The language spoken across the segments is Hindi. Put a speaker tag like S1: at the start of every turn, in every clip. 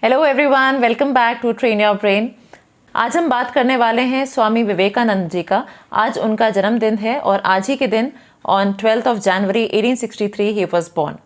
S1: Hello everyone, welcome back to train your brain. आज हम बात करने वाले हैं स्वामी विवेकानंद जी का। आज उनका जन्मदिन है और आज ही के दिन on 12th of January 1863 he was born.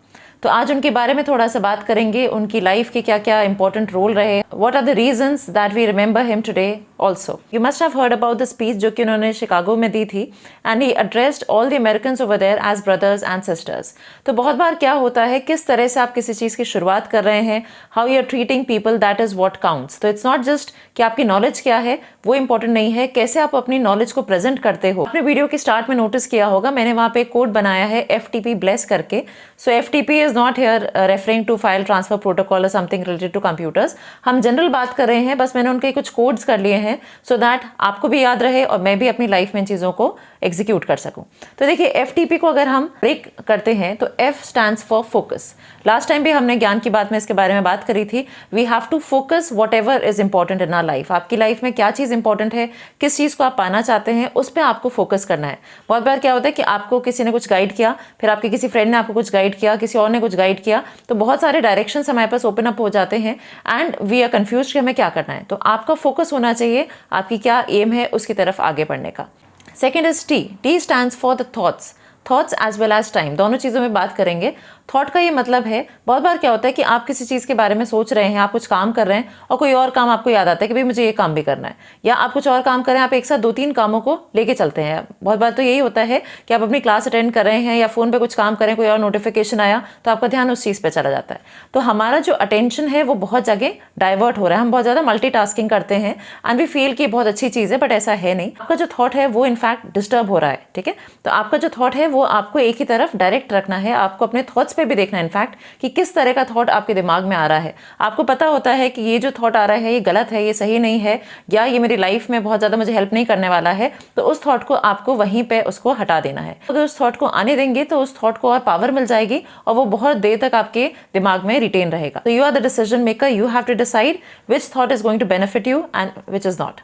S1: तो आज उनके बारे में थोड़ा सा बात करेंगे, उनकी लाइफ के क्या क्या इंपॉर्टेंट रोल रहे, what are the reasons that we remember him today. Also you must have heard about the speech जो कि उन्होंने शिकागो में दी थी, and he addressed all the Americans over there as brothers and sisters. तो बहुत बार क्या होता है, किस तरह से आप किसी चीज़ की शुरुआत कर रहे हैं, how you are treating people, that is what counts. तो इट्स नॉट जस्ट कि आपकी नॉलेज क्या है, वो इंपॉर्टेंट नहीं है, कैसे आप अपनी नॉलेज को प्रेजेंट करते हो। आपने वीडियो के स्टार्ट में नोटिस किया होगा, मैंने वहाँ पे कोड बनाया है FTP ब्लेस करके। So FTP is not here referring to file transfer protocol और समथिंग रिलेटेड टू कंप्यूटर्स। हम जनरल बात कर रहे हैं, बस मैंने उनके कुछ कोड्स कर लिए हैं सो दैट आपको भी याद रहे और मैं भी अपनी लाइफ में इन चीज़ों को एग्जीक्यूट कर सकूं। तो देखिए, FTP को अगर हम ब्रेक करते हैं तो F stands for focus. Last time भी हमने ज्ञान की बात में इसके बारे में बात करी थी। We have to focus whatever is important in our life. आपकी लाइफ में क्या चीज़ इंपॉर्टेंट है, किस चीज़ को आप पाना चाहते हैं, उस पर आपको फोकस करना है। बहुत बार क्या होता है कि आपको किसी ने कुछ गाइड किया, फिर आपके किसी फ्रेंड ने आपको कुछ गाइड किया, किसी और ने कुछ गाइड किया, तो बहुत सारे डायरेक्शन हमारे पास ओपन अप हो जाते हैं एंड वी आर कंफ्यूज कि हमें क्या करना है। तो आपका फोकस होना चाहिए, आपकी क्या एम है उसकी तरफ आगे बढ़ने का। Second is T। T stands for the thoughts as well as time. दोनों चीज़ों में बात करेंगे। थॉट का ये मतलब है, बहुत बार क्या होता है कि आप किसी चीज़ के बारे में सोच रहे हैं, आप कुछ काम कर रहे हैं और कोई और काम आपको याद आता है कि भाई मुझे ये काम भी करना है, या आप कुछ और काम कर रहे हैं, आप एक साथ 2-3 कामों को लेके चलते हैं। बहुत बार तो यही होता है कि आप अपनी क्लास अटेंड कर रहे हैं या फ़ोन पे कुछ काम कर रहे हैं, कोई और नोटिफिकेशन आया तो आपका ध्यान उस चीज़ पर चला जाता है। तो हमारा जो अटेंशन है वो बहुत जगह डाइवर्ट हो रहा है, हम बहुत ज़्यादा मल्टीटास्किंग करते हैं एंड वी फील कि बहुत अच्छी चीज़ है, बट ऐसा है नहीं। आपका जो थॉट है वो इनफैक्ट डिस्टर्ब हो रहा है, ठीक है। तो आपका जो थॉट है वो आपको एक ही तरफ डायरेक्ट रखना है, आपको अपने थॉट्स पे भी देखना है इनफैक्ट कि किस तरह का थॉट आपके दिमाग में आ रहा है। आपको पता होता है कि ये जो थॉट आ रहा है ये गलत है, ये सही नहीं है, या ये मेरी लाइफ में बहुत ज़्यादा मुझे हेल्प नहीं करने वाला है, तो उस थॉट को आपको वहीं पे उसको हटा देना है। अगर उस थॉट को आने देंगे तो उस थॉट को और पावर मिल जाएगी और वो बहुत देर तक आपके दिमाग में रिटेन रहेगा। तो you are the decision maker, you have to decide which thought is going to benefit you and which is not.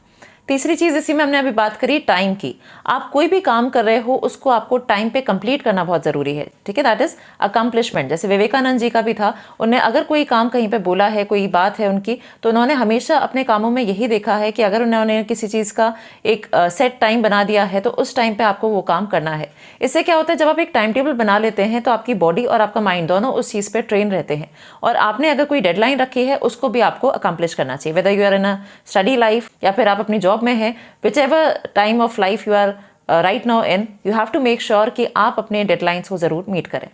S1: तीसरी चीज़ इसी में हमने अभी बात करी टाइम की। आप कोई भी काम कर रहे हो उसको आपको टाइम पे कंप्लीट करना बहुत ज़रूरी है, ठीक है। That is accomplishment. जैसे विवेकानंद जी का भी था, उन्हें अगर कोई काम कहीं पे बोला है, कोई बात है उनकी, तो उन्होंने हमेशा अपने कामों में यही देखा है कि अगर उन्होंने किसी चीज़ का एक सेट टाइम बना दिया है तो उस टाइम पर आपको वो काम करना है। इससे क्या होता है, जब आप एक टाइम टेबल बना लेते हैं तो आपकी बॉडी और आपका माइंड दोनों उस चीज़ पर ट्रेन रहते हैं, और आपने अगर कोई डेडलाइन रखी है उसको भी आपको अकम्पलिश करना चाहिए। Whether you are in a study life या फिर आप अपनी जॉब में है, whichever time of life you are right now in, you have to make sure कि आप अपने डेडलाइंस को ज़रूर मीट करें।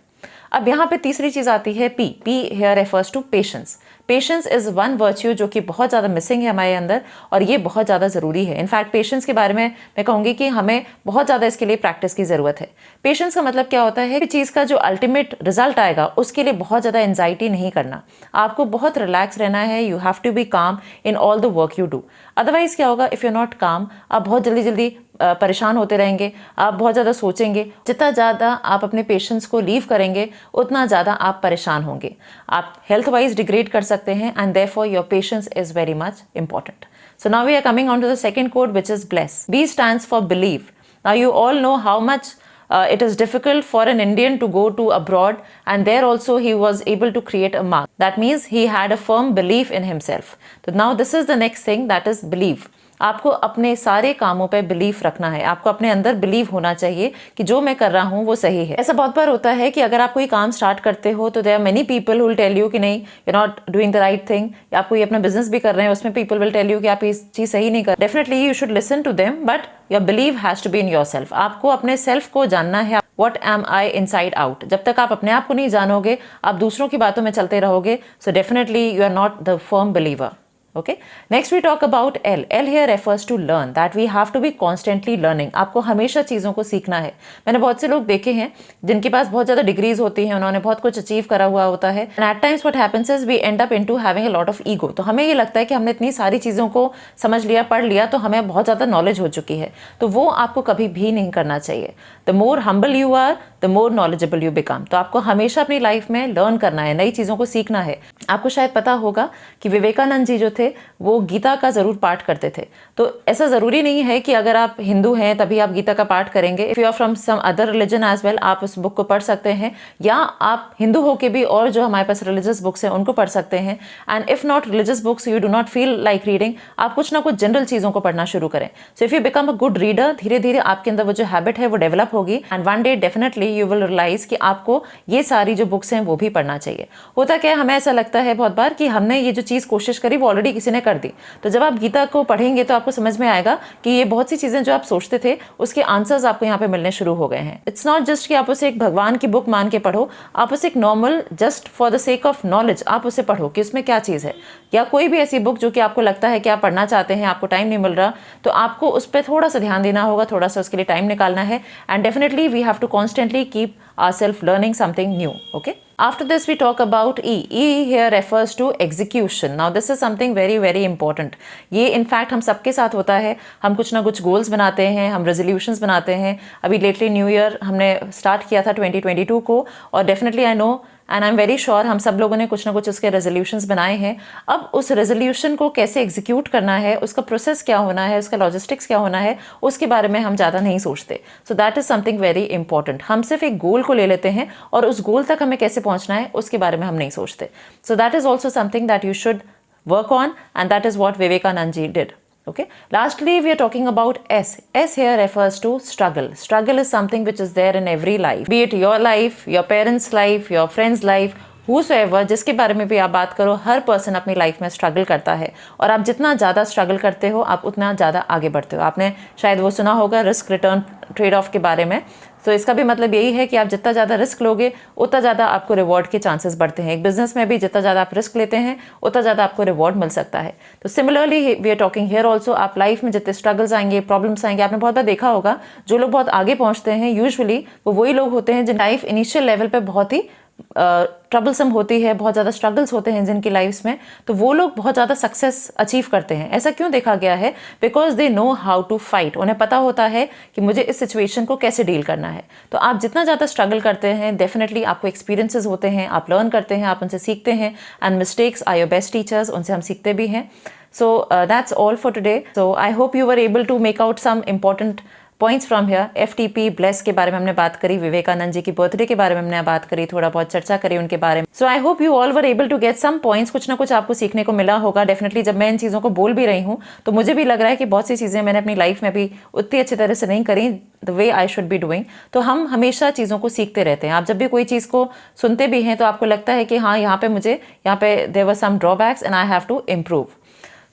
S1: अब यहाँ पे तीसरी चीज़ आती है P here refers to patience। Patience is one virtue जो कि बहुत ज़्यादा मिसिंग है हमारे अंदर, और ये बहुत ज़्यादा ज़रूरी है। इनफैक्ट पेशेंस के बारे में मैं कहूँगी कि हमें बहुत ज़्यादा इसके लिए प्रैक्टिस की ज़रूरत है। पेशेंस का मतलब क्या होता है कि चीज़ का जो अल्टीमेट रिजल्ट आएगा उसके लिए बहुत ज़्यादा एंजाइटी नहीं करना, आपको बहुत रिलैक्स रहना है। यू हैव टू बी काम in all the work you do. Otherwise क्या होगा, इफ़ यू नॉट काम, आप बहुत जल्दी जल्दी परेशान होते रहेंगे, आप बहुत ज़्यादा सोचेंगे। जितना ज़्यादा आप अपने पेशेंस को लीव करेंगे उतना ज़्यादा आप परेशान होंगे, आप हेल्थ वाइज डिग्रेड कर सकते हैं, and therefore your patience is very much important. So now we are coming on to the second code which is bless. B stands for believe. Now you all know how much it is difficult for an Indian to go to abroad, and there also he was able to create a mark. That means he had a firm belief in himself. So now this is the next thing, that is belief. आपको अपने सारे कामों पे बिलीफ रखना है, आपको अपने अंदर बिलीव होना चाहिए कि जो मैं कर रहा हूँ वो सही है। ऐसा बहुत बार होता है कि अगर आप कोई काम स्टार्ट करते हो तो there are many people who will tell you कि नहीं, you are not doing the right thing, या आप कोई अपना बिजनेस भी कर रहे हैं उसमें पीपल विल टेल यू कि आप इस चीज़ सही नहीं कर। Definitely you should listen to them, but your believe has to be in yourself. आपको अपने सेल्फ को जानना है, what am I inside out. जब तक आप अपने आप को नहीं जानोगे, आप दूसरों की बातों में चलते रहोगे, so definitely you are not the firm believer. Okay, next we talk about L. L here refers to learn, that we have to be constantly learning. आपको हमेशा चीज़ों को सीखना है। मैंने बहुत से लोग देखे हैं जिनके पास बहुत ज़्यादा डिग्रीज होती हैं, उन्होंने बहुत कुछ अचीव करा हुआ होता है, and at times what happens is we end up into having a lot of ego। तो हमें ये लगता है कि हमने इतनी सारी चीज़ों को समझ लिया, पढ़ लिया, तो हमें बहुत ज़्यादा नॉलेज हो चुकी है। तो वो आपको कभी भी नहीं करना चाहिए। The more humble you are, the more knowledgeable you become. तो आपको हमेशा अपनी लाइफ में लर्न करना है, नई चीज़ों को सीखना है। आपको शायद पता होगा कि विवेकानंद जी जो थे वो गीता का ज़रूर पाठ करते थे। तो ऐसा ज़रूरी नहीं है कि अगर आप हिंदू हैं तभी आप गीता का पाठ करेंगे। If you are from some other religion as well, आप उस बुक को पढ़ सकते हैं, या आप हिंदू होके भी और जो हमारे पास रिलीजियस बुक्स हैं उनको पढ़ सकते हैं। And if not religious books, you do not feel like reading, आप कुछ ना कुछ जनरल चीज़ों को पढ़ना शुरू करें। So if you become a good reader, धीरे धीरे आपके अंदर वो जो हैबिट है वो डेवलप होगी, and one day definitely you will realise कि आपको ये सारी जो बुक्स हैं वो भी पढ़ना चाहिए। होता क्या है, हमें ऐसा लगता है बहुत बार कि हमने ये जो चीज़ कोशिश करी वो ऑलरेडी किसी ने कर दी। तो जब आप गीता को पढ़ेंगे तो आपको समझ में आएगा कि ये बहुत सी चीज़ें जो आप सोचते थे उसके आंसर्स आपको यहाँ पे मिलने शुरू हो गए हैं। इट्स नॉट जस्ट कि आप उसे एक भगवान की बुक मान के पढ़ो, आप उसे एक normal just for the sake of knowledge आप उसे पढ़ो कि उसमें क्या चीज़ है। या कोई भी ऐसी बुक जो कि आपको लगता है कि आप पढ़ना चाहते हैं, आपको टाइम नहीं मिल रहा, तो आपको उस पर थोड़ा सा ध्यान देना होगा, थोड़ा सा उसके लिए टाइम निकालना है। And definitely we have to constantly keep ourselves learning something new. Okay, after this we talk about E here refers to execution. Now this is something very important. ये in fact हम सबके साथ होता है। हम कुछ ना कुछ goals बनाते हैं, हम resolutions बनाते हैं। अभी lately न्यू ईयर हमने स्टार्ट किया था 2022 को, और definitely I know and I am very sure हम सब लोगों ने कुछ ना कुछ उसके रेजोल्यूशंस बनाए हैं। अब उस रेजोल्यूशन को कैसे एग्जीक्यूट करना है, उसका प्रोसेस क्या होना है, उसका लॉजिस्टिक्स क्या होना है, उसके बारे में हम ज़्यादा नहीं सोचते। So that is something very important. हम सिर्फ एक गोल को ले लेते हैं और उस गोल तक हमें कैसे पहुंचना है उसके बारे में हम नहीं सोचते। So that is also something that you should work on, and that is what Vivekanand ji did. Okay, lastly we are talking about S here refers to struggle is something which is there in every life, be it your life, your parents life, your friends life, whosoever, जिसके बारे में भी आप बात करो, हर पर्सन अपनी लाइफ में स्ट्रगल करता है। और आप जितना ज़्यादा स्ट्रगल करते हो आप उतना ज़्यादा आगे बढ़ते हो। आपने शायद वो सुना होगा रिस्क रिटर्न ट्रेड ऑफ के बारे में। तो इसका भी मतलब यही है कि आप जितना ज़्यादा रिस्क लोगे उतना ज़्यादा आपको रिवॉर्ड के चांसेस बढ़ते हैं। एक बिजनेस में भी जितना ज़्यादा आप रिस्क लेते हैं उतना ज़्यादा आपको रिवॉर्ड मिल सकता है। तो similarly we are talking here also, आप लाइफ में जितने स्ट्रगल्स आएंगे, प्रॉब्लम्स आएंगे, आपने बहुत बार देखा होगा जो लोग बहुत आगे पहुँचते हैं यूजुअली वो वही लोग होते हैं जिन लाइफ इनिशियल लेवल पर बहुत ही ट्रबलसम होती है, बहुत ज़्यादा स्ट्रगल्स होते हैं जिनकी लाइफ्स में, तो वो लोग बहुत ज़्यादा सक्सेस अचीव करते हैं। ऐसा क्यों देखा गया है? Because they know how to fight. उन्हें पता होता है कि मुझे इस सिचुएशन को कैसे डील करना है। तो आप जितना ज़्यादा स्ट्रगल करते हैं डेफिनेटली आपको एक्सपीरियंसेस होते हैं, आप लर्न करते हैं, आप उनसे सीखते हैं, and mistakes are your best teachers, उनसे हम सीखते भी हैं। So that's all for today. So I hope you were able to make out some important points from here. FTP bless के बारे में हमने बात करी, विवेकानंद जी की बर्थडे के बारे में हमने बात करी, थोड़ा बहुत चर्चा करी उनके बारे में। So I hope you all were able to get some points. कुछ ना कुछ आपको सीखने को मिला होगा। डेफिनेटली जब मैं इन चीज़ों को बोल भी रही हूँ तो मुझे भी लग रहा है कि बहुत सी चीज़ें मैंने अपनी लाइफ में भी उतनी अच्छी तरह से नहीं करी the way I should be doing. तो हम हमेशा चीज़ों को सीखते रहते हैं। आप जब भी कोई चीज़ को सुनते भी हैं तो आपको लगता है कि हाँ यहाँ पे there were some drawbacks and I have to improve.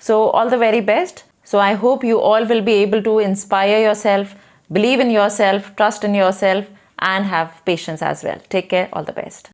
S1: So all the very best. So I hope you all will be able to inspire yourself, believe in yourself, trust in yourself, and have patience as well. Take care. All the best.